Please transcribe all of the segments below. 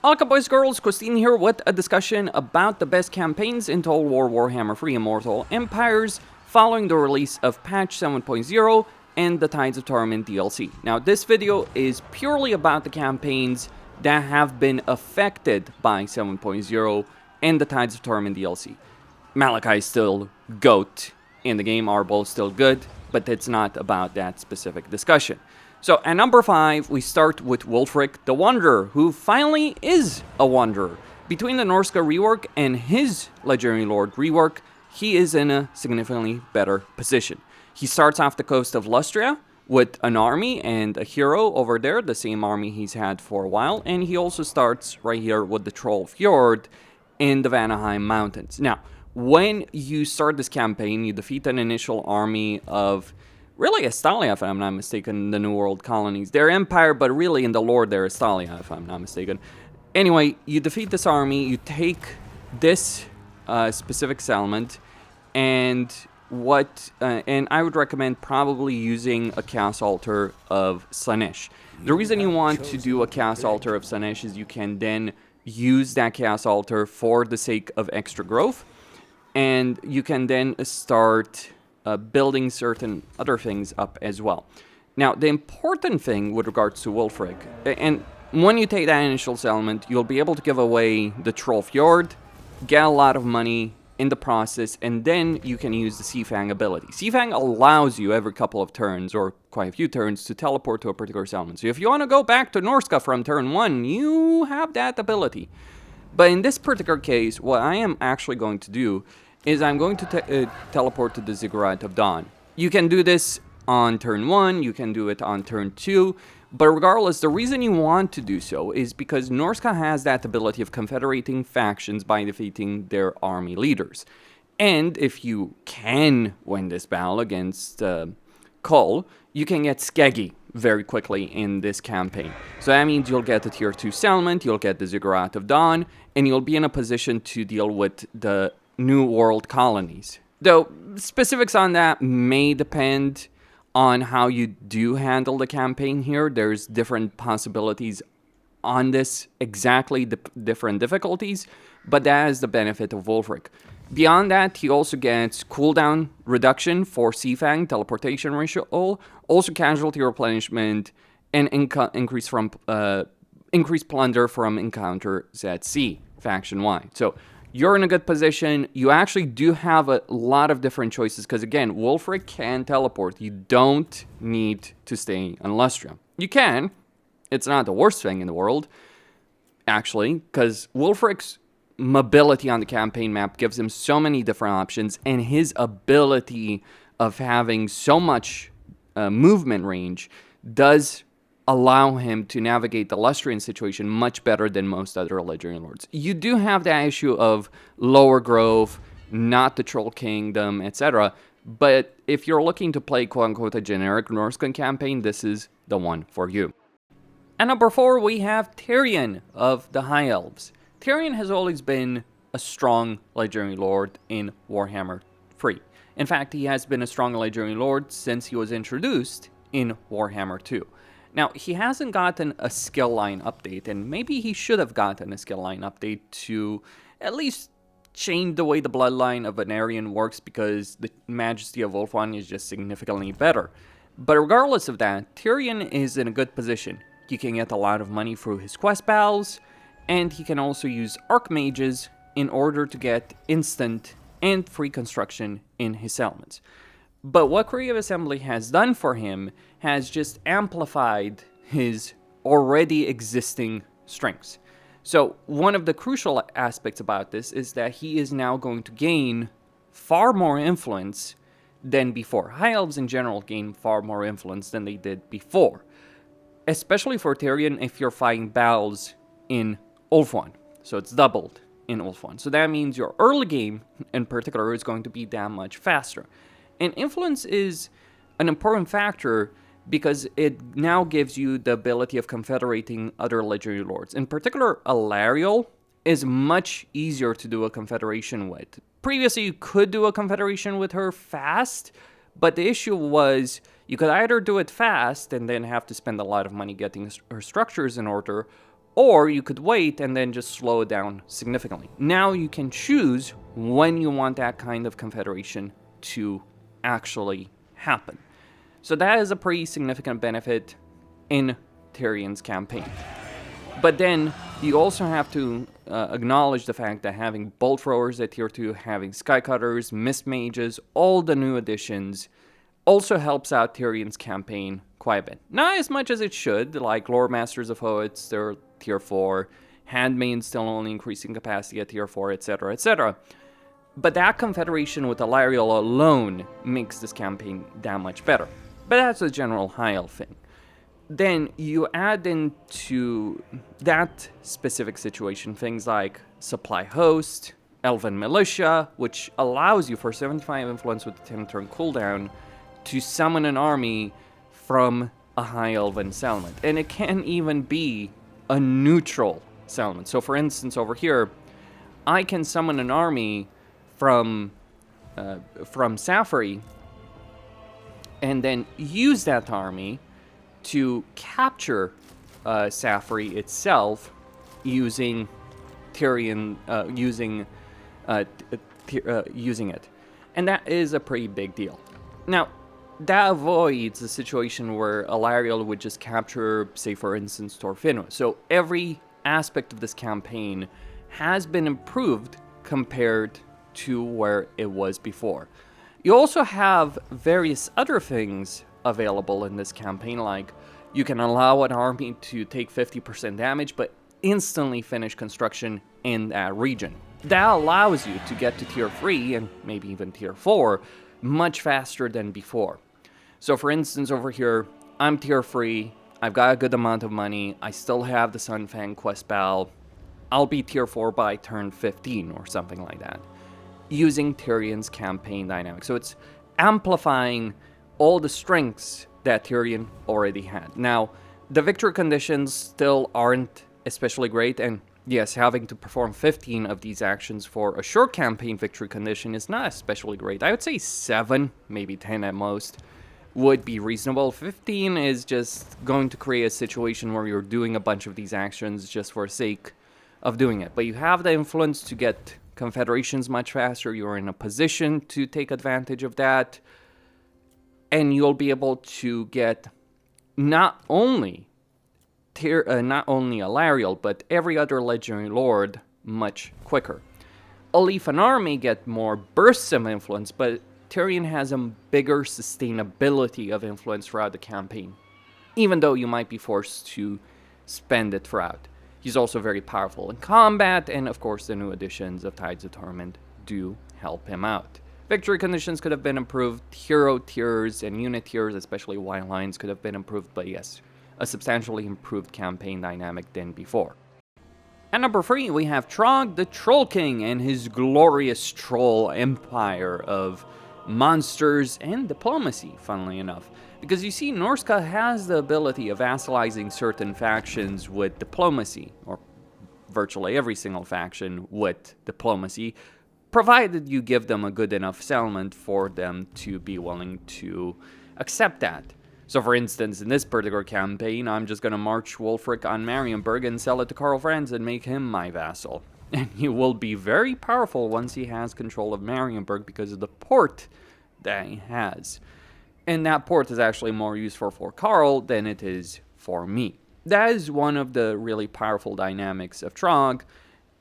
Welcome boys and girls, Christine here with a discussion about the best campaigns in Total War Warhammer 3 Immortal Empires following the release of patch 7.0 and the Tides of Torment DLC. Now this video is purely about the campaigns that have been affected by 7.0 and the Tides of Torment DLC. Malachi is still GOAT in the game, are both still good, but it's not about that specific discussion. So at number 5, we start with Wulfrik the Wanderer, who finally is a Wanderer. Between the Norsca rework and his Legendary Lord rework, he is in a significantly better position. He starts off the coast of Lustria with an army and a hero over there, the same army he's had for a while, and he also starts right here with the Troll Fjord in the Vanaheim Mountains. Now, when you start this campaign, you defeat an initial army of really Estalia, if I'm not mistaken, the New World colonies. They're Empire, but really in the lore they're Estalia, if I'm not mistaken. Anyway, you defeat this army, you take this specific settlement, and I would recommend probably using a Chaos Altar of Slaanesh. The reason you want to do a Chaos Altar of Slaanesh is you can then use that Chaos Altar for the sake of extra growth, and you can then start building certain other things up as well. Now, the important thing with regards to Wulfrik, and when you take that initial settlement, you'll be able to give away the Troll Fjord, get a lot of money in the process, and then you can use the Seafang ability. Seafang allows you every couple of turns, or quite a few turns, to teleport to a particular settlement. So if you want to go back to Norsca from turn 1, you have that ability. But in this particular case, what I am actually going to do is I'm going to teleport to the Ziggurat of Dawn. You can do this on turn 1, you can do it on turn 2, but regardless, the reason you want to do so is because Norsca has that ability of confederating factions by defeating their army leaders. And if you can win this battle against Kull, you can get Skeggi very quickly in this campaign. So that means you'll get the tier 2 settlement, you'll get the Ziggurat of Dawn, and you'll be in a position to deal with the New World colonies. Though specifics on that may depend on how you do handle the campaign here. There's different possibilities on this, exactly different difficulties, but that is the benefit of Wulfrik. Beyond that, he also gets cooldown reduction for Seafang, teleportation ratio, also casualty replenishment, and increased plunder from encounters at sea, faction-wide. So you're in a good position. You actually do have a lot of different choices because, again, Wulfrik can teleport. You don't need to stay on Lustria. You can. It's not the worst thing in the world, actually, because Wulfrik's mobility on the campaign map gives him so many different options, and his ability of having so much movement range does allow him to navigate the Lustrian situation much better than most other Legendary Lords. You do have that issue of lower growth, not the Troll Kingdom, etc. But if you're looking to play quote-unquote a generic Norscan campaign, this is the one for you. At number 4, we have Tyrion of the High Elves. Tyrion has always been a strong Legendary Lord in Warhammer 3. In fact, he has been a strong Legendary Lord since he was introduced in Warhammer 2. Now, he hasn't gotten a skill line update, and maybe he should have gotten a skill line update to at least change the way the bloodline of an Aryan works, because the Majesty of Ulthuan is just significantly better. But regardless of that, Tyrion is in a good position. He can get a lot of money through his quest battles, and he can also use Archmages in order to get instant and free construction in his settlements. But what Creative Assembly has done for him has just amplified his already existing strengths. So one of the crucial aspects about this is that he is now going to gain far more influence than before. High Elves in general gain far more influence than they did before. Especially for Tyrion if you're fighting battles in Ulthuan. So it's doubled in Ulthuan. So that means your early game in particular is going to be that much faster. And influence is an important factor because it now gives you the ability of confederating other Legendary Lords. In particular, Alariel is much easier to do a confederation with. Previously, you could do a confederation with her fast, but the issue was you could either do it fast and then have to spend a lot of money getting her structures in order, Or you could wait and then just slow it down significantly. Now you can choose when you want that kind of confederation to actually happen. So that is a pretty significant benefit in Tyrion's campaign. But then you also have to acknowledge the fact that having bolt throwers at tier 2, having skycutters, mist mages, all the new additions also helps out Tyrion's campaign quite a bit. Not as much as it should, like Lore Masters of Poets, they're tier 4, Handmaid's still only increasing capacity at tier 4, etc., etc. But that confederation with Alariel alone makes this campaign that much better. But that's a general high elf thing. Then you add into that specific situation things like Supply Host, Elven Militia, which allows you for 75 influence with the 10 turn cooldown to summon an army from a high elven settlement. And it can even be a neutral settlement. So for instance, over here, I can summon an army from Safari and then use that army to capture Safari itself using Tyrion, using it. And that is a pretty big deal. Now, that avoids a situation where Alariel would just capture, say for instance, Torfinua. So every aspect of this campaign has been improved compared to where it was before. You also have various other things available in this campaign, like you can allow an army to take 50% damage but instantly finish construction in that region. That allows you to get to tier 3 and maybe even tier 4 much faster than before. So for instance, over here, I'm tier 3, I've got a good amount of money, I still have the Sunfang quest spell, I'll be tier 4 by turn 15 or something like that, using Tyrion's campaign dynamic. So it's amplifying all the strengths that Tyrion already had. Now, the victory conditions still aren't especially great, and yes, having to perform 15 of these actions for a short campaign victory condition is not especially great. I would say 7, maybe 10 at most, would be reasonable. 15 is just going to create a situation where you're doing a bunch of these actions just for the sake of doing it. But you have the influence to get confederations much faster, you're in a position to take advantage of that, and you'll be able to get not only Alariel, but every other legendary lord much quicker. Alith Anar may get more bursts of influence, but Tyrion has a bigger sustainability of influence throughout the campaign, even though you might be forced to spend it throughout. He's also very powerful in combat, and of course the new additions of Tides of Torment do help him out. Victory conditions could have been improved, hero tiers and unit tiers, especially white lines, could have been improved, but yes, a substantially improved campaign dynamic than before. At number 3, we have Throgg the Troll King and his glorious troll empire of monsters and diplomacy, funnily enough. Because you see, Norsca has the ability of vassalizing certain factions with diplomacy, or virtually every single faction with diplomacy, provided you give them a good enough settlement for them to be willing to accept that. So for instance, in this particular campaign, I'm just going to march Wulfrik on Marienburg and sell it to Karl Franz and make him my vassal. And he will be very powerful once he has control of Marienburg because of the port that he has. And that port is actually more useful for Karl than it is for me. That is one of the really powerful dynamics of Throgg,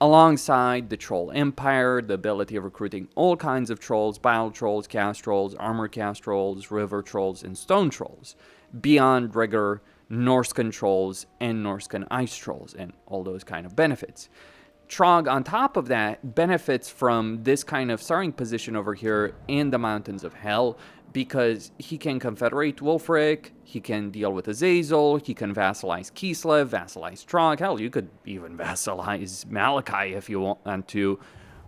alongside the Troll Empire, the ability of recruiting all kinds of trolls, battle trolls, cast trolls, armor cast trolls, river trolls, and stone trolls, beyond regular Norscan trolls and Norscan ice trolls, and all those kind of benefits. Throgg, on top of that, benefits from this kind of starting position over here in the Mountains of Hell, because he can confederate Wulfrik, he can deal with Azazel, he can vassalize Kislev, vassalize Throgg, hell, you could even vassalize Malachi if you want to,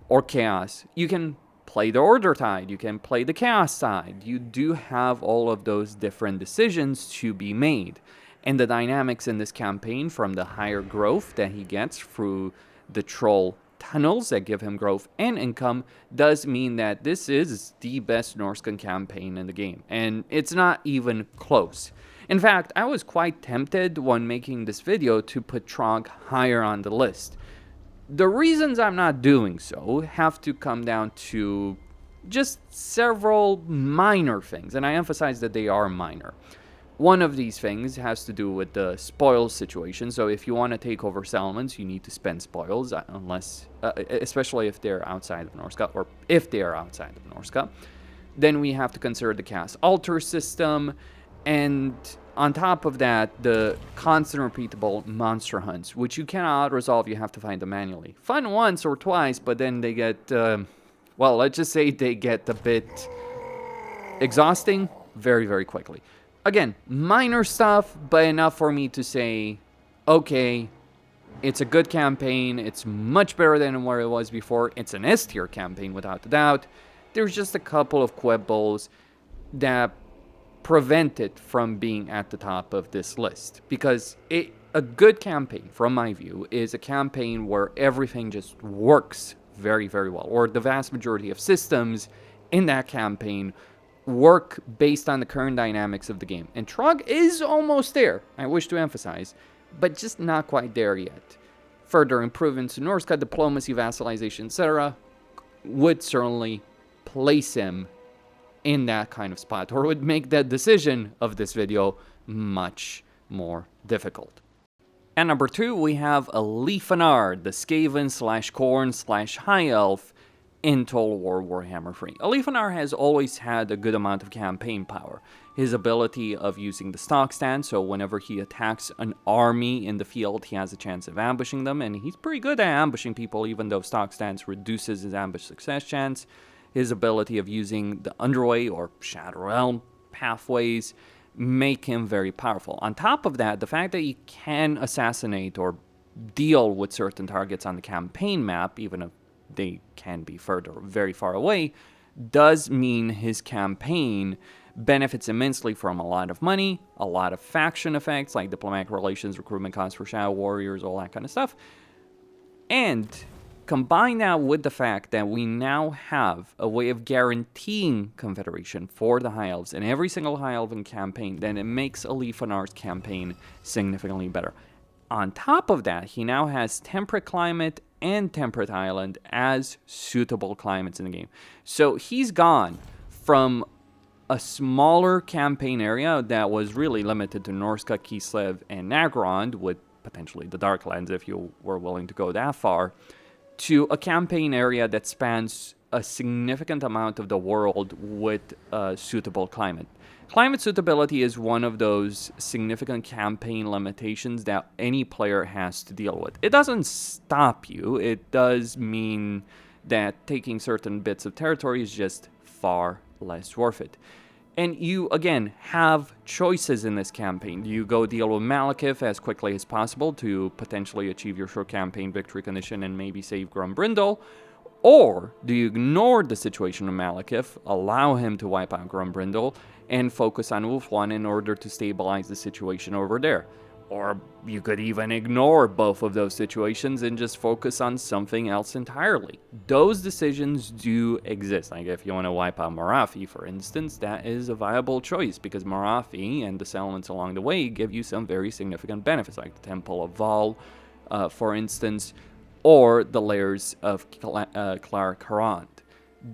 or Chaos. You can play the Order side, you can play the Chaos side. You do have all of those different decisions to be made. And the dynamics in this campaign, from the higher growth that he gets through the troll tunnels that give him growth and income, does mean that this is the best Norscan campaign in the game, and it's not even close. In fact, I was quite tempted when making this video to put Throgg higher on the list. The reasons I'm not doing so have to come down to just several minor things, and I emphasize that they are minor. One of these things has to do with the spoils situation. So if you want to take over settlements, you need to spend spoils, unless, especially if they're outside of Norsca, or if they are outside of Norsca. Then we have to consider the cast altar system, and on top of that, the constant repeatable monster hunts, which you cannot resolve, you have to find them manually. Fun once or twice, but then they get, well, let's just say they get a bit exhausting very, very quickly. Again, minor stuff, but enough for me to say, okay, it's a good campaign, it's much better than where it was before, it's an S-tier campaign without a doubt. There's just a couple of quibbles that prevent it from being at the top of this list. Because a good campaign, from my view, is a campaign where everything just works very, very well. Or the vast majority of systems in that campaign work based on the current dynamics of the game. And Throgg is almost there, I wish to emphasize, but just not quite there yet. Further improvements to Norsca, diplomacy, vassalization, etc. would certainly place him in that kind of spot, or would make that decision of this video much more difficult. At number 2, we have Alith Anar, the Skaven/Khorne/High Elf in Total War Warhammer 3. Alith Anar has always had a good amount of campaign power. His ability of using the stock stand, so whenever he attacks an army in the field, he has a chance of ambushing them, and he's pretty good at ambushing people, even though stock stance reduces his ambush success chance. His ability of using the Underway or Shadow Realm pathways make him very powerful. On top of that, the fact that he can assassinate or deal with certain targets on the campaign map, even if they can be very far away, does mean his campaign benefits immensely from a lot of money, a lot of faction effects like diplomatic relations, recruitment costs for Shadow Warriors, all that kind of stuff. And combine that with the fact that we now have a way of guaranteeing Confederation for the High Elves in every single High Elven campaign, then it makes Alith Anar's campaign significantly better. On top of that, he now has Temperate Climate and Temperate Island as suitable climates in the game. So he's gone from a smaller campaign area that was really limited to Norsca, Kislev, and Nagrand, with potentially the Darklands if you were willing to go that far, to a campaign area that spans a significant amount of the world with a suitable climate. Climate suitability is one of those significant campaign limitations that any player has to deal with. It doesn't stop you, it does mean that taking certain bits of territory is just far less worth it. And you, again, have choices in this campaign. Do you go deal with Malekith as quickly as possible to potentially achieve your short campaign victory condition and maybe save Grumbrindle? Or do you ignore the situation of Malekith, allow him to wipe out Grumbrindle, and focus on Ulthuan in order to stabilize the situation over there? Or you could even ignore both of those situations and just focus on something else entirely. Those decisions do exist. Like if you want to wipe out Morathi, for instance, that is a viable choice because Morathi and the settlements along the way give you some very significant benefits, like the Temple of Val, for instance, or the layers of Clark-Harrond.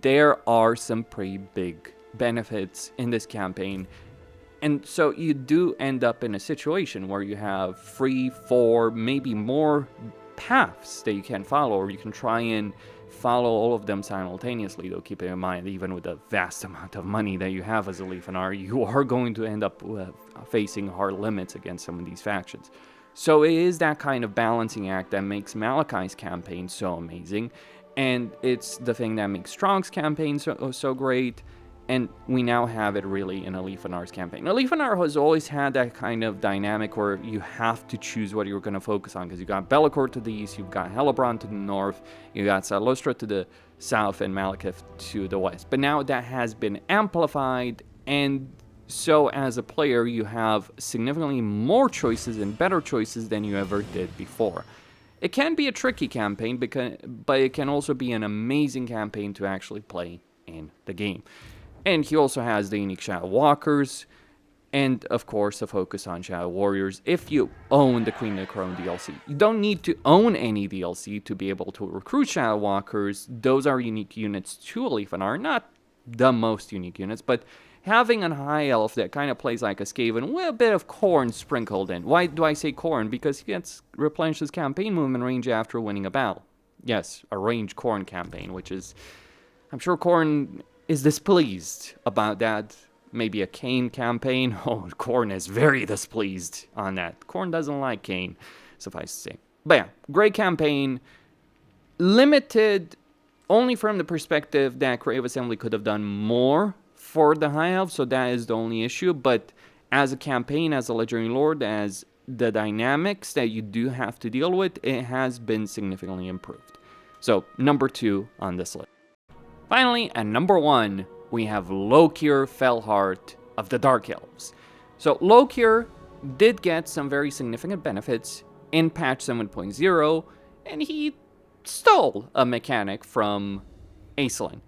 There are some pretty big benefits in this campaign. And so you do end up in a situation where you have 3, 4, maybe more paths that you can follow, or you can try and follow all of them simultaneously, though keeping in mind, even with the vast amount of money that you have as a Alith Anar, you are going to end up facing hard limits against some of these factions. So it is that kind of balancing act that makes Malachai's campaign so amazing, and it's the thing that makes Throgg's campaign so great. And we now have it really in Alith Anar's campaign. Alith Anar has always had that kind of dynamic where you have to choose what you're going to focus on, because you got Bellicor to the east, you've got Hellebron to the north, you got Salustra to the south, and Malekith to the west. But now that has been amplified, and so as a player, you have significantly more choices and better choices than you ever did before. It can be a tricky campaign, but it can also be an amazing campaign to actually play in the game. And he also has the unique Shadow Walkers, And, of course, a focus on Shadow Warriors if you own the Queen of the Crown DLC. You don't need to own any DLC to be able to recruit Shadow Walkers. Those are unique units to Alith Anar, not the most unique units, but having a high elf that kind of plays like a Skaven with a bit of Khorne sprinkled in. Why do I say Khorne? Because he gets replenishes campaign movement range after winning a battle. Yes, a ranged Khorne campaign, which is... I'm sure Khorne is displeased about that. Maybe a Kain campaign. Oh, Khorne is very displeased on that. Khorne doesn't like Kain, suffice to say. But yeah, great campaign. Limited only from the perspective that Creative Assembly could have done more for the High Elf, so that is the only issue. But as a campaign, as a Legendary Lord, as the dynamics that you do have to deal with, it has been significantly improved. So, number 2 on this list. Finally, at number 1, we have Lokhir Fellheart of the Dark Elves. So Lokhir did get some very significant benefits in patch 7.0, and he stole a mechanic from Aislinn.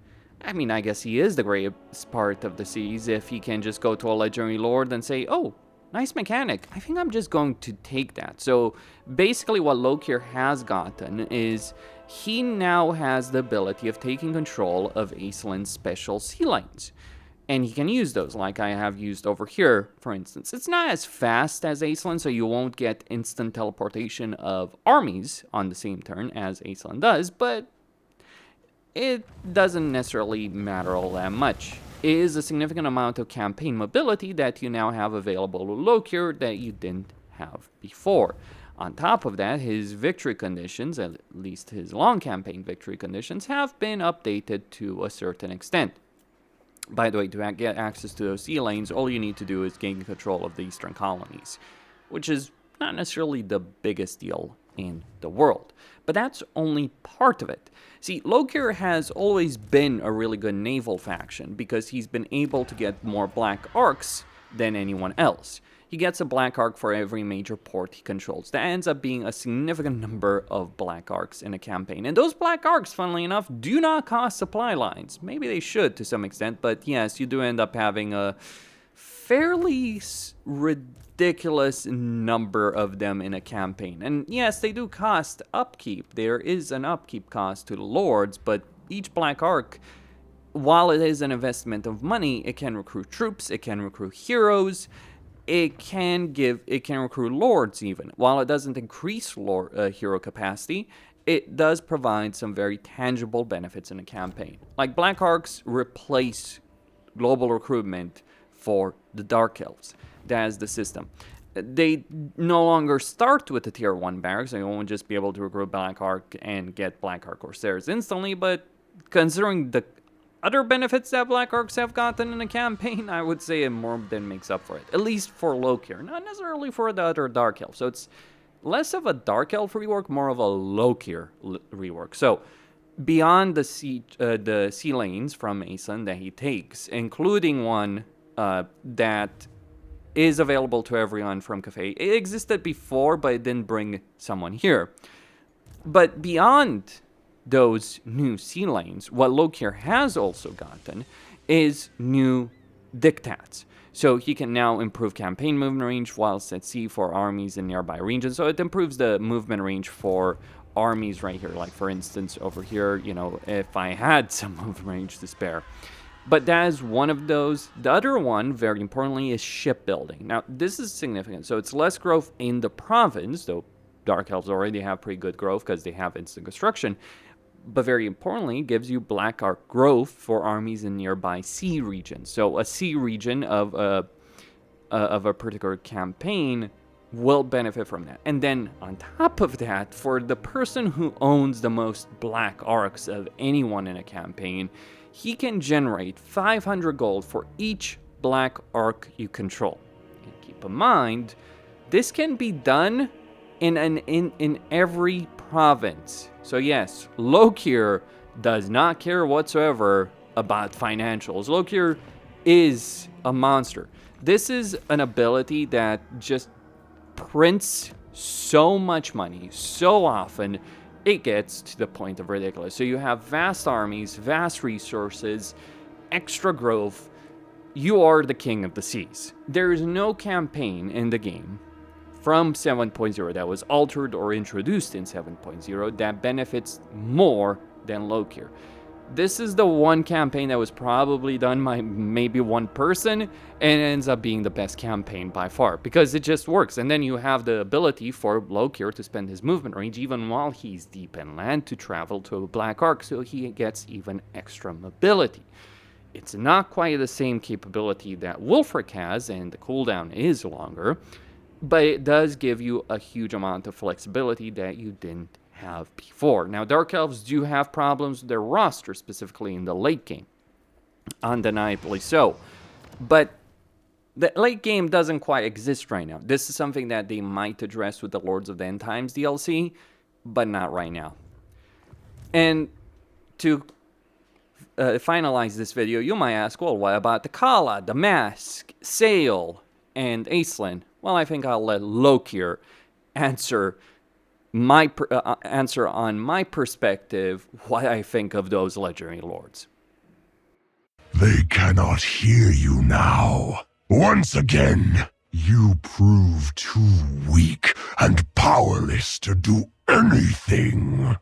I mean, I guess he is the greatest part of the seas if he can just go to a Legendary Lord and say, oh, nice mechanic. I think I'm just going to take that. So basically what Lokhir has gotten is he now has the ability of taking control of Aislinn's special sea lanes. And he can use those like I have used over here, for instance. It's not as fast as Aislinn, so you won't get instant teleportation of armies on the same turn as Aislinn does, but it doesn't necessarily matter all that much. It is a significant amount of campaign mobility that you now have available to Lokhir that you didn't have before. On top of that, his victory conditions, at least his long campaign victory conditions, have been updated to a certain extent. By the way, to get access to those sea lanes, all you need to do is gain control of the eastern colonies, which is not necessarily the biggest deal in the world. But that's only part of it. See, Lokhir has always been a really good naval faction because he's been able to get more black arcs than anyone else. He gets a black arc for every major port he controls. That ends up being a significant number of black arcs in a campaign. And those black arcs, funnily enough, do not cost supply lines. Maybe they should to some extent, but yes, you do end up having a fairly ridiculous number of them in a campaign. And yes, they do cost upkeep. There is an upkeep cost to the lords, but each black arc, while it is an investment of money, it can recruit troops, it can recruit heroes, it can recruit lords even. While it doesn't increase hero capacity, it does provide some very tangible benefits in a campaign. Like Black Arcs replace global recruitment for the Dark Elves. That is the system. They no longer start with the tier 1 barracks, so you won't just be able to recruit Black Arc and get Black Arc Corsairs instantly, but considering the other benefits that Black Arcs have gotten in a campaign, I would say it more than makes up for it. At least for Lokhir, not necessarily for the other Dark Elf. So it's less of a Dark Elf rework, more of a Lokhir rework. So beyond the sea lanes from Aisliinn that he takes, including one that is available to everyone from Cafe. It existed before, but it didn't bring someone here. But beyond those new sea lanes, what Lokhir has also gotten is new dictats. So he can now improve campaign movement range whilst at sea for armies in nearby regions. So it improves the movement range for armies right here. Like, for instance, over here, you know, if I had some movement range to spare. But that is one of those. The other one, very importantly, is shipbuilding. Now, this is significant. So it's less growth in the province, though Dark Elves already have pretty good growth because they have instant construction. But very importantly, gives you Black Arc growth for armies in nearby sea regions. So a sea region of a particular campaign will benefit from that. And then on top of that, for the person who owns the most Black Arcs of anyone in a campaign, he can generate 500 gold for each Black Arc you control. And keep in mind, this can be done in every province. So yes, Lokhir does not care whatsoever about financials. Lokhir is a monster. This is an ability that just prints so much money so often, it gets to the point of ridiculous. So you have vast armies, vast resources, extra growth. you are the king of the seas. There is no campaign in the game from 7.0 that was altered or introduced in 7.0 that benefits more than Lokhir. This is the one campaign that was probably done by maybe one person and ends up being the best campaign by far because it just works. And then you have the ability for Lokhir to spend his movement range even while he's deep inland to travel to a Black Ark, so he gets even extra mobility. It's not quite the same capability that Wulfrik has, and the cooldown is longer, but it does give you a huge amount of flexibility that you didn't have before. Now, Dark Elves do have problems with their roster, specifically in the late game. Undeniably so. But the late game doesn't quite exist right now. This is something that they might address with the Lords of the End Times DLC, but not right now. And to finalize this video, you might ask, well, what about the Kala, the Mask, Sail, and Aislinn? Well, I think I'll let Lokhir answer on my perspective what I think of those legendary lords. They cannot hear you now. Once again, you prove too weak and powerless to do anything.